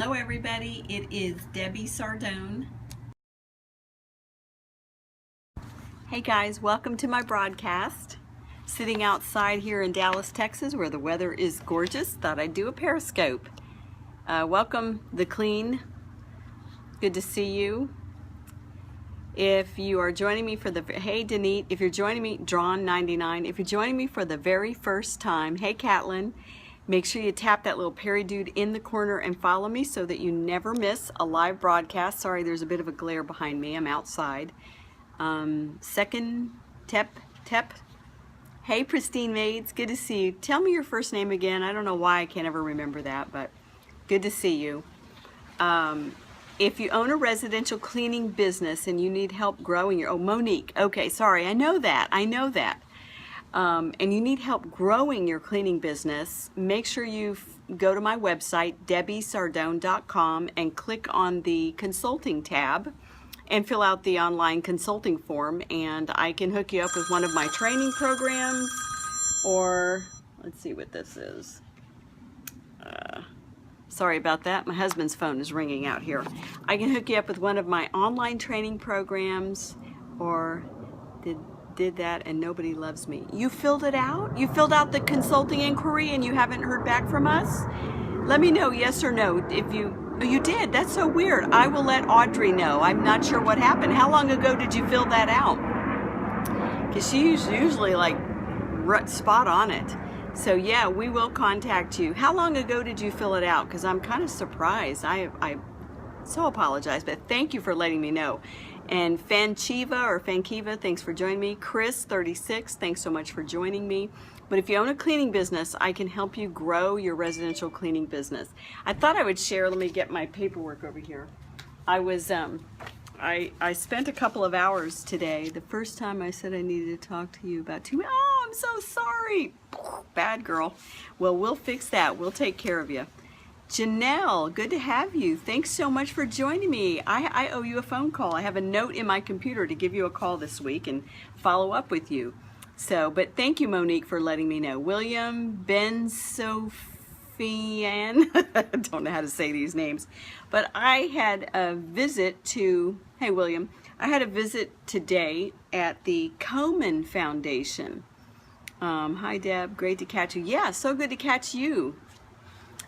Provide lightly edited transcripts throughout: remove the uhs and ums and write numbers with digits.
Hello everybody, it is Debbie Sardone. Hey guys, welcome to my broadcast. Sitting outside here in Dallas, Texas where the weather is gorgeous. Thought I'd do a Periscope. Welcome the Clean. Good to see you. If you are joining me for the, hey Denise, if you're joining me, Drawn99, if you're joining me for the very first time, hey Catlin, make sure you tap that little Perry dude in the corner and follow me so that you never miss a live broadcast. Sorry, there's a bit of a glare behind me. I'm outside. Second, Tep. Hey, Pristine Maids. Good to see you. Tell me your first name again. I don't know why I can't ever remember that, but good to see you. If you own a residential cleaning business and you need help growing your, oh, Monique. Okay, sorry. I know that. And you need help growing your cleaning business, make sure you go to my website, debbiesardone.com, and click on the consulting tab and fill out the online consulting form, and I can hook you up with one of my training programs, or let's see what this is. Sorry about that. My husband's phone is ringing out here. I can hook you up with one of my online training programs, or did that and nobody loves me. You filled it out? You filled out the consulting inquiry and you haven't heard back from us? Let me know, yes or no. If you did, that's so weird. I will let Audrey know. I'm not sure what happened. How long ago did you fill that out? Because she's usually like spot on it. So yeah, we will contact you. How long ago did you fill it out? Because I'm kind of surprised. I so apologize, but thank you for letting me know. And Fankiva, thanks for joining me. Chris, 36, thanks so much for joining me. But if you own a cleaning business, I can help you grow your residential cleaning business. I thought I would share, let me get my paperwork over here. I was, I spent a couple of hours today. The first time I said I needed to talk to you about oh, I'm so sorry. Bad girl. Well, we'll fix that. We'll take care of you. Janelle, good to have you. Thanks so much for joining me. I owe you a phone call. I have a note in my computer to give you a call this week and follow up with you. So, but thank you, Monique, for letting me know. William, Ben Sofian, I don't know how to say these names, but I had a visit to, hey, William, I had a visit today at the Komen Foundation. Hi, Deb, great to catch you. Yeah, so good to catch you.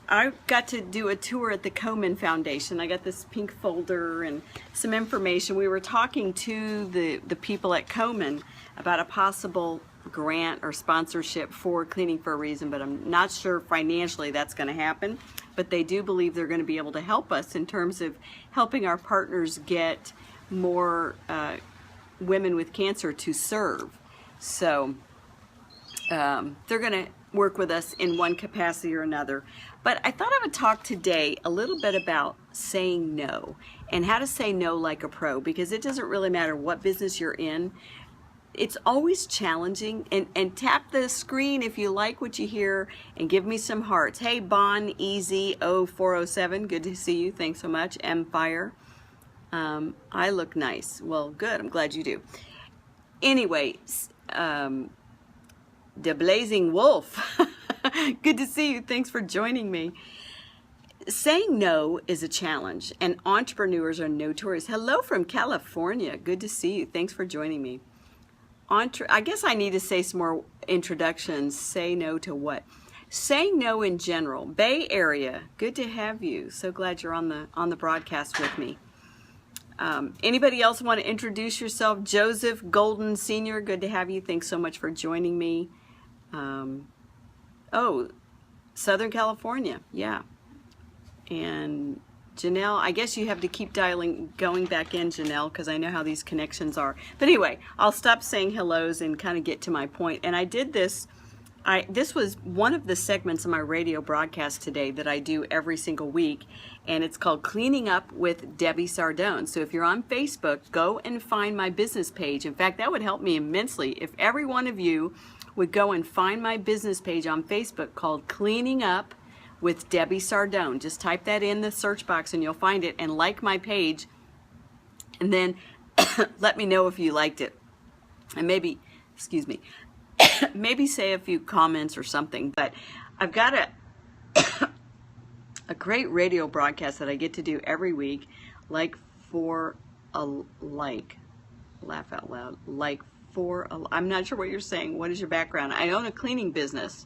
I got to do a tour at the Komen Foundation. I got this pink folder and some information. We were talking to the people at Komen about a possible grant or sponsorship for Cleaning for a Reason, but I'm not sure financially that's going to happen. But they do believe they're going to be able to help us in terms of helping our partners get more women with cancer to serve. So they're going to work with us in one capacity or another. But I thought I would talk today a little bit about saying no and how to say no like a pro, because it doesn't really matter what business you're in. It's always challenging. And tap the screen if you like what you hear and give me some hearts. Hey, Bon Easy 0407, good to see you. Thanks so much. Empire. I look nice. Well, good. I'm glad you do. Anyway, The Blazing Wolf. Good to see you. Thanks for joining me. Saying no is a challenge, and entrepreneurs are notorious. Hello from California. Good to see you. Thanks for joining me. I guess I need to say some more introductions. Say no to what? Saying no in general. Bay Area. Good to have you. So glad you're on the broadcast with me. Anybody else want to introduce yourself? Joseph Golden Sr., good to have you. Thanks so much for joining me. Oh, Southern California, yeah. And Janelle, I guess you have to keep going back in, Janelle, because I know how these connections are. But anyway, I'll stop saying hellos and kind of get to my point. And I did this, this was one of the segments of my radio broadcast today that I do every single week, and it's called Cleaning Up with Debbie Sardone. So if you're on Facebook, go and find my business page. In fact, that would help me immensely if every one of you would go and find my business page on Facebook called Cleaning Up with Debbie Sardone. Just type that in the search box and you'll find it, and like my page, and then let me know if you liked it. And maybe, excuse me, maybe say a few comments or something. But I've got a great radio broadcast that I get to do every week, like for a like. Laugh out loud. Like for a, I'm not sure what you're saying. What is your background? I own a cleaning business.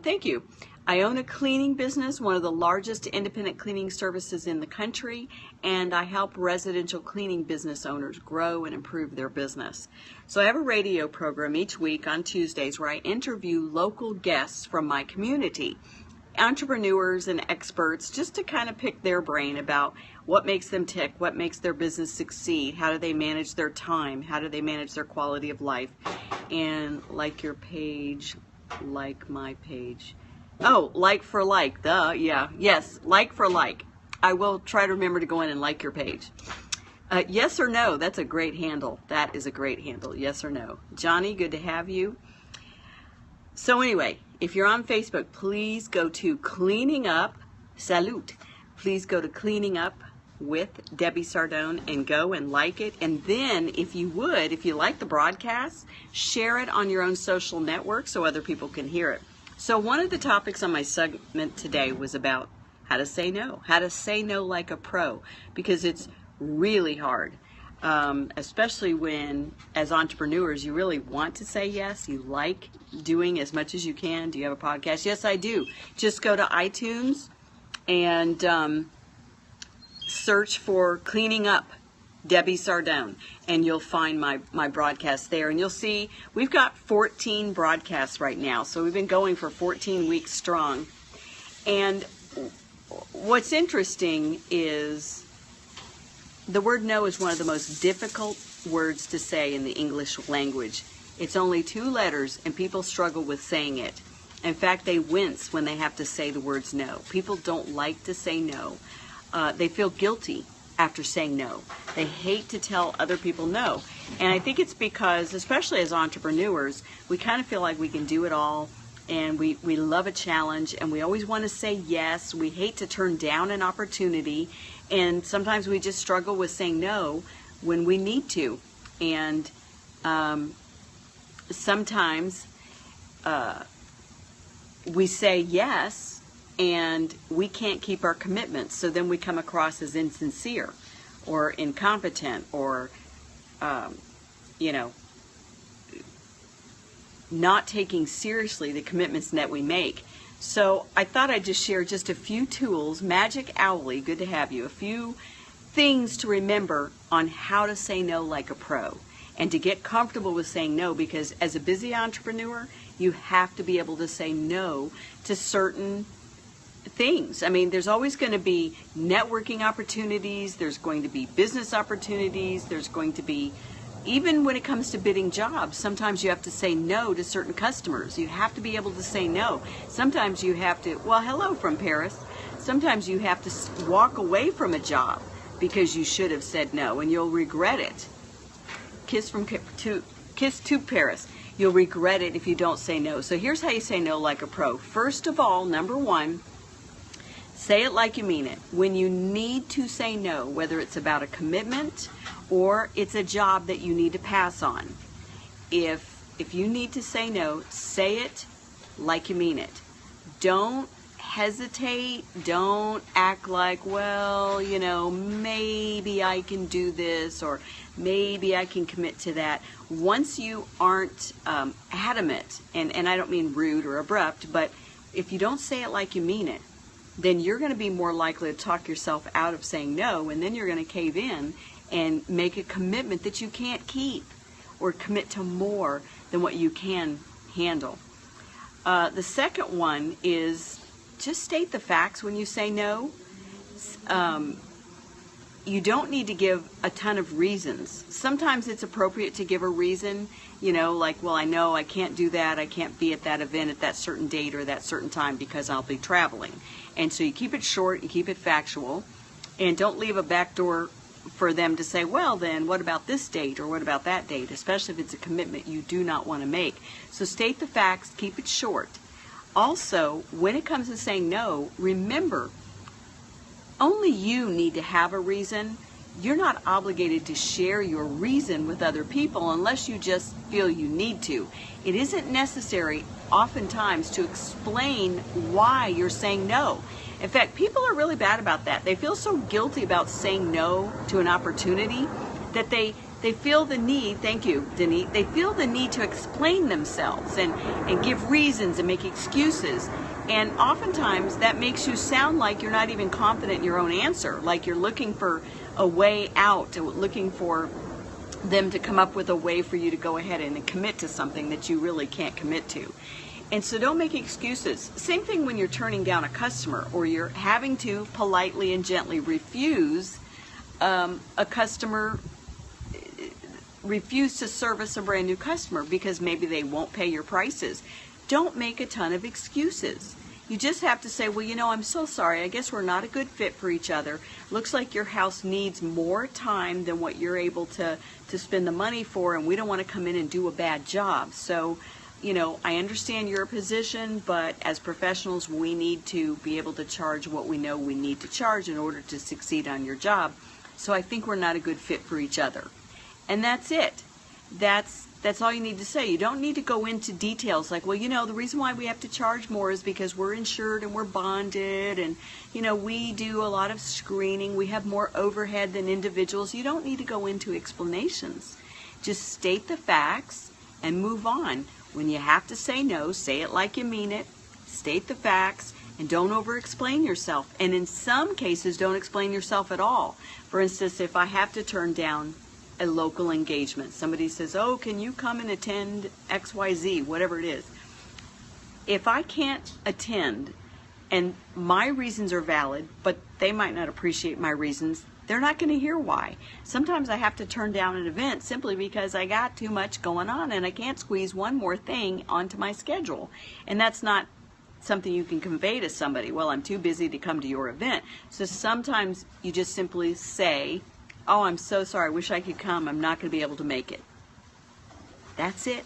Thank you. I own a cleaning business, one of the largest independent cleaning services in the country, and I help residential cleaning business owners grow and improve their business. So I have a radio program each week on Tuesdays where I interview local guests from my community, entrepreneurs and experts, just to kind of pick their brain about what makes them tick, what makes their business succeed, how do they manage their time, how do they manage their quality of life. And like your page, like my page. Oh, like for like, yeah. Yes, like for like. I will try to remember to go in and like your page. Yes or no, that's a great handle. That is a great handle, yes or no. Johnny, good to have you. So anyway, if you're on Facebook, please go to Cleaning Up, salute. Please go to Cleaning Up with Debbie Sardone and go and like it. And then if you would, if you like the broadcast, share it on your own social network so other people can hear it. So one of the topics on my segment today was about how to say no like a pro, because it's really hard, especially when, as entrepreneurs, you really want to say yes, you like doing as much as you can. Do you have a podcast? Yes, I do. Just go to iTunes and search for Cleaning Up Debbie Sardone, and you'll find my broadcast there. And you'll see we've got 14 broadcasts right now. So we've been going for 14 weeks strong. And what's interesting is the word no is one of the most difficult words to say in the English language. It's only 2 letters, and people struggle with saying it. In fact, they wince when they have to say the words no. People don't like to say no. They feel guilty after saying no. They hate to tell other people no. And I think it's because, especially as entrepreneurs, we kind of feel like we can do it all, and we love a challenge, and we always want to say yes. We hate to turn down an opportunity, and sometimes we just struggle with saying no when we need to. And sometimes we say yes, and we can't keep our commitments, so then we come across as insincere or incompetent or, not taking seriously the commitments that we make. So I thought I'd just share just a few tools. Magic Owlie, good to have you. A few things to remember on how to say no like a pro and to get comfortable with saying no, because as a busy entrepreneur, you have to be able to say no to certain things. I mean, there's always going to be networking opportunities, there's going to be business opportunities, there's going to be, even when it comes to bidding jobs, sometimes you have to say no to certain customers. You have to be able to say no. Sometimes you have to, well, hello from Paris. Sometimes you have to walk away from a job because you should have said no, and you'll regret it. Kiss to Paris. You'll regret it if you don't say no. So here's how you say no like a pro. First of all, number one, say it like you mean it. When you need to say no, whether it's about a commitment or it's a job that you need to pass on, if you need to say no, say it like you mean it. Don't hesitate. Don't act like, well, maybe I can do this, or maybe I can commit to that. Once you aren't adamant, and I don't mean rude or abrupt, but if you don't say it like you mean it, then you're going to be more likely to talk yourself out of saying no, and then you're going to cave in and make a commitment that you can't keep, or commit to more than what you can handle. The second one is just state the facts when you say no. You don't need to give a ton of reasons. Sometimes it's appropriate to give a reason, like, well, I know I can't do that. I can't be at that event at that certain date or that certain time because I'll be traveling. And so you keep it short, you keep it factual, and don't leave a back door for them to say, well, then what about this date or what about that date, especially if it's a commitment you do not want to make. So state the facts, keep it short. Also, when it comes to saying no, remember, only you need to have a reason. You're not obligated to share your reason with other people unless you just feel you need to. It isn't necessary oftentimes to explain why you're saying no. In fact, people are really bad about that. They feel so guilty about saying no to an opportunity that they feel the need, thank you, Denise, they feel the need to explain themselves and give reasons and make excuses. And oftentimes that makes you sound like you're not even confident in your own answer, like you're looking for a way out, looking for them to come up with a way for you to go ahead and commit to something that you really can't commit to. And so don't make excuses. Same thing when you're turning down a customer or you're having to politely and gently refuse a customer, refuse to service a brand new customer because maybe they won't pay your prices. Don't make a ton of excuses. You just have to say, well, you know, I'm so sorry. I guess we're not a good fit for each other. Looks like your house needs more time than what you're able to spend the money for, and we don't want to come in and do a bad job. So, you know, I understand your position, but as professionals, we need to be able to charge what we know we need to charge in order to succeed on your job. So I think we're not a good fit for each other. And that's it. That's all you need to say. You don't need to go into details like, well, you know, the reason why we have to charge more is because we're insured and we're bonded and, you know, we do a lot of screening. We have more overhead than individuals. You don't need to go into explanations. Just state the facts and move on. When you have to say no, say it like you mean it. State the facts and don't over-explain yourself. And in some cases, don't explain yourself at all. For instance, if I have to turn down a local engagement. Somebody says, oh, can you come and attend XYZ, whatever it is. If I can't attend and my reasons are valid, but they might not appreciate my reasons, they're not going to hear why. Sometimes I have to turn down an event simply because I got too much going on and I can't squeeze one more thing onto my schedule. And that's not something you can convey to somebody. Well, I'm too busy to come to your event. So sometimes you just simply say, oh, I'm so sorry, I wish I could come, I'm not going to be able to make it. That's it.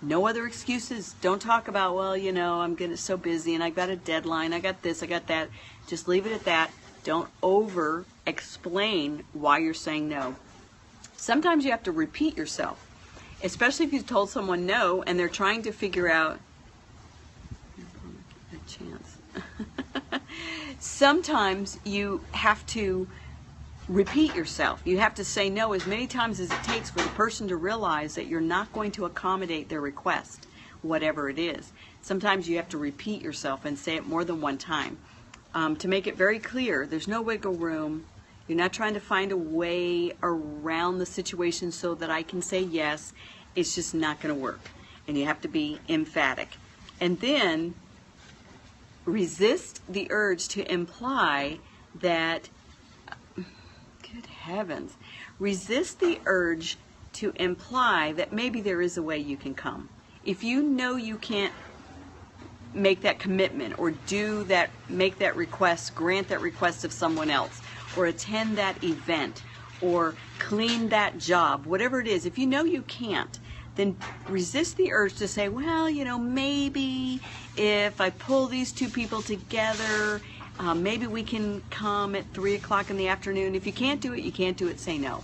No other excuses. Don't talk about, well, you know, I'm so busy and I got a deadline, I got this, I got that. Just leave it at that. Don't over explain why you're saying no. Sometimes you have to repeat yourself, especially if you've told someone no and they're trying to figure out a chance. Sometimes you have to repeat yourself. You have to say no as many times as it takes for the person to realize that you're not going to accommodate their request, whatever it is. Sometimes you have to repeat yourself and say it more than one time. To make it very clear, there's no wiggle room. You're not trying to find a way around the situation so that I can say yes. It's just not going to work. And you have to be emphatic. And then resist the urge to imply that, good heavens, resist the urge to imply that maybe there is a way you can come. If you know you can't make that commitment or make that request, grant that request of someone else, or attend that event, or clean that job, whatever it is, if you know you can't, then resist the urge to say, well, you know, maybe if I pull these two people together, maybe we can come at 3 o'clock in the afternoon. If you can't do it, you can't do it, say no.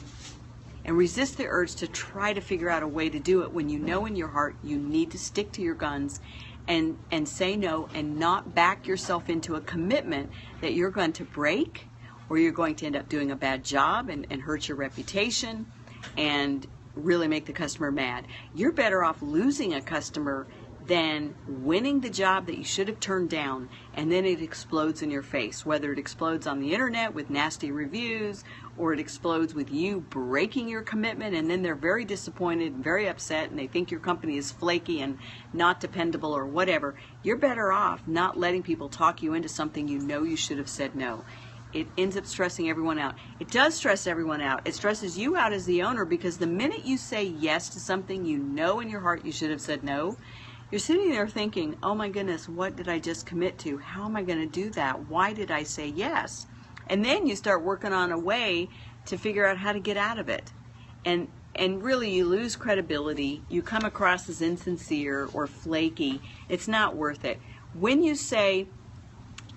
And resist the urge to try to figure out a way to do it when you know in your heart you need to stick to your guns and say no and not back yourself into a commitment that you're going to break or you're going to end up doing a bad job and hurt your reputation and really make the customer mad. You're better off losing a customer than winning the job that you should have turned down and then it explodes in your face, whether it explodes on the internet with nasty reviews or it explodes with you breaking your commitment and then they're very disappointed and very upset and they think your company is flaky and not dependable or whatever. You're better off not letting people talk you into something you know you should have said no. It ends up stressing everyone out. It does stress everyone out. It stresses you out as the owner because the minute you say yes to something you know in your heart you should have said no, you're sitting there thinking, oh my goodness, what did I just commit to? How am I going to do that? Why did I say yes? And then you start working on a way to figure out how to get out of it. And really you lose credibility. You come across as insincere or flaky. It's not worth it. When you say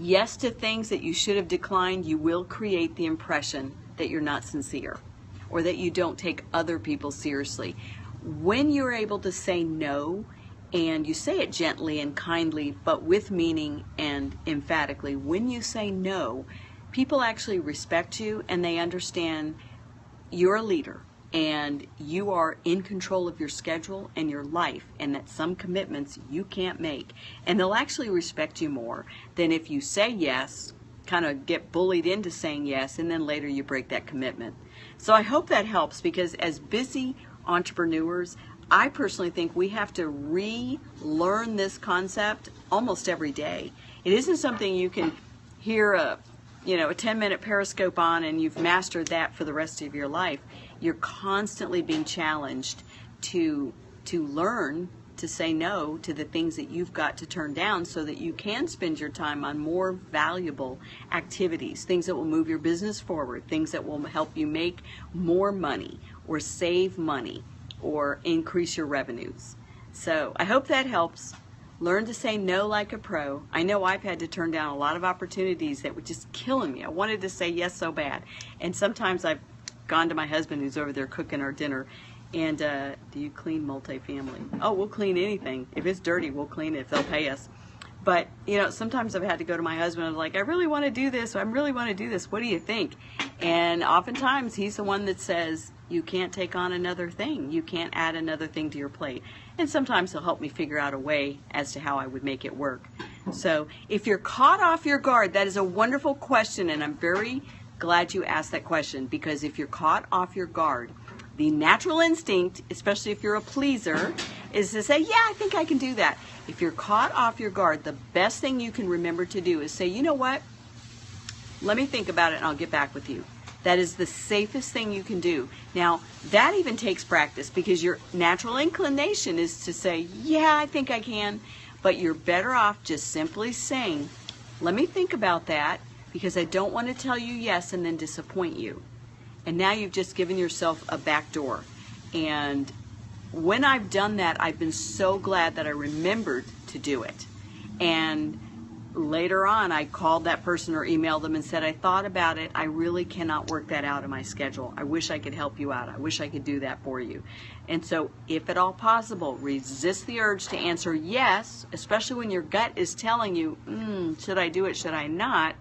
yes to things that you should have declined, you will create the impression that you're not sincere or that you don't take other people seriously. When you're able to say no and you say it gently and kindly, but with meaning and emphatically. When you say no, people actually respect you and they understand you're a leader and you are in control of your schedule and your life, and that some commitments you can't make. And they'll actually respect you more than if you say yes, kind of get bullied into saying yes, and then later you break that commitment. So I hope that helps, because as busy entrepreneurs, I personally think we have to relearn this concept almost every day. It isn't something you can hear a 10-minute Periscope on and you've mastered that for the rest of your life. You're constantly being challenged to learn to say no to the things that you've got to turn down, so that you can spend your time on more valuable activities, things that will move your business forward, things that will help you make more money or save money or increase your revenues. So I hope that helps. Learn to say no like a pro. I know I've had to turn down a lot of opportunities that were just killing me. I wanted to say yes so bad. And sometimes I've gone to my husband, who's over there cooking our dinner, and do you clean multifamily? Oh, we'll clean anything. If it's dirty, we'll clean it if they'll pay us. But, sometimes I've had to go to my husband and like, I really want to do this. I really want to do this. What do you think? And oftentimes he's the one that says, you can't take on another thing. You can't add another thing to your plate. And sometimes he'll help me figure out a way as to how I would make it work. So if you're caught off your guard, that is a wonderful question. And I'm very glad you asked that question, because if you're caught off your guard, the natural instinct, especially if you're a pleaser, is to say, yeah, I think I can do that. If you're caught off your guard, the best thing you can remember to do is say, you know what? Let me think about it and I'll get back with you. That is the safest thing you can do. Now, that even takes practice, because your natural inclination is to say, yeah, I think I can. But you're better off just simply saying, let me think about that, because I don't want to tell you yes and then disappoint you. And now you've just given yourself a back door. And when I've done that, I've been so glad that I remembered to do it. And later on, I called that person or emailed them and said, I thought about it. I really cannot work that out in my schedule. I wish I could help you out. I wish I could do that for you. And so, if at all possible, resist the urge to answer yes, especially when your gut is telling you, should I do it, should I not?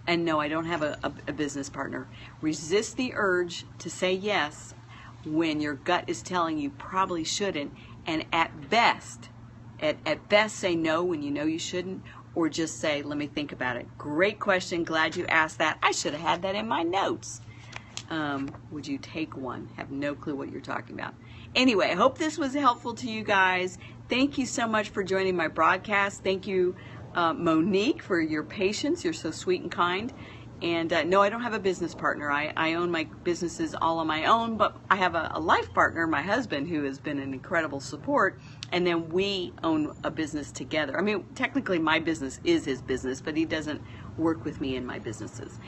And no, I don't have a business partner. Resist the urge to say yes when your gut is telling you probably shouldn't, and at best say no when you know you shouldn't, or just say, let me think about it. Great question. Glad you asked that. I should have had that in my notes. Would you take one? Have no clue what you're talking about. Anyway, I hope this was helpful to you guys. Thank you so much for joining my broadcast. Thank you, Monique, for your patience. You're so sweet and kind. And no, I don't have a business partner. I own my businesses all on my own, but I have a life partner, my husband, who has been an incredible support. And then we own a business together. I mean, technically my business is his business, but he doesn't work with me in my businesses.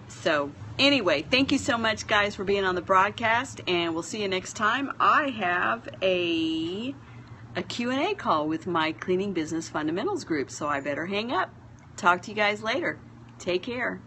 So anyway, thank you so much, guys, for being on the broadcast, and we'll see you next time. I have a Q&A call with my Cleaning Business Fundamentals group, so I better hang up. Talk to you guys later. Take care.